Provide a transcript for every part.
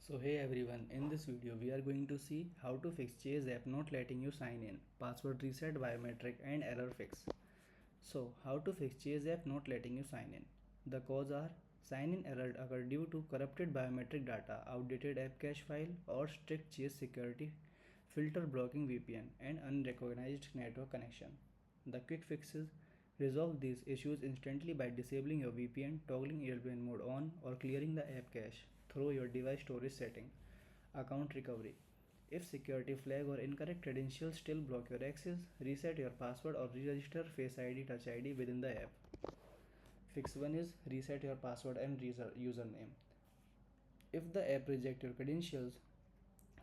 So hey everyone, in this video we are going to see how to fix Chase app not letting you sign in, password reset, biometric and error fix. So how to fix Chase app not letting you sign in. The cause are sign in error occur due to corrupted biometric data, outdated app cache file or strict Chase security filter blocking VPN and unrecognized network connection. The quick fixes resolve these issues instantly by disabling your VPN, toggling airplane mode on or clearing the app cache through your device storage setting. Account recovery. If security flag or incorrect credentials still block your access, reset your password or re-register Face ID, Touch ID within the app. Fix 1 is reset your password and username. If the app rejects your credentials,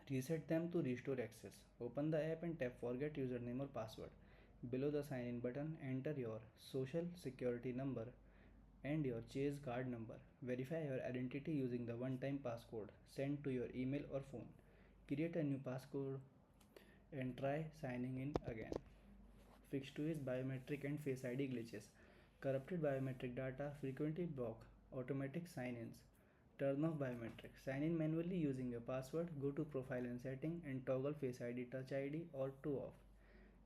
reset them to restore access. Open the app and tap Forget username or password. Below the sign in button, enter your social security number and your Chase card number. Verify your identity using the one-time passcode sent to your email or phone. Create a new passcode and try signing in again. Fix 2 is biometric and face ID glitches. Corrupted biometric data frequently block automatic sign-ins. Turn off biometrics. Sign in manually using your password. Go to profile and setting and toggle face ID, touch ID or to off.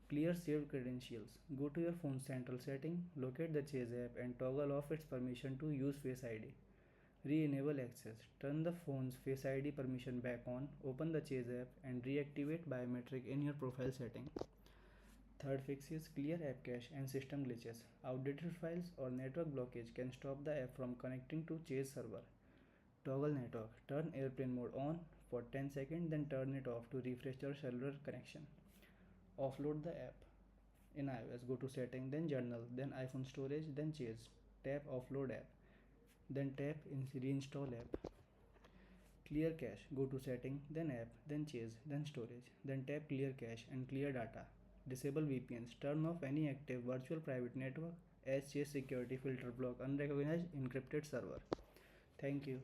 Clear saved credentials. Go to your phone's central setting, locate the Chase app and toggle off its permission to use Face ID. Re-enable access. Turn the phone's Face ID permission back on, open the Chase app and reactivate biometric in your profile setting. Third fix is clear app cache and system glitches. Outdated files or network blockage can stop the app from connecting to Chase server. Toggle network. Turn airplane mode on for 10 seconds, then turn it off to refresh your cellular connection. Offload the app. In iOS, go to setting, then journal, then iPhone storage, then Chase. Tap offload app. Then tap reinstall app. Clear cache. Go to setting, then app, then Chase, then storage. Then tap clear cache and clear data. Disable VPNs. Turn off any active virtual private network as Chase security filter block unrecognized encrypted server. Thank you.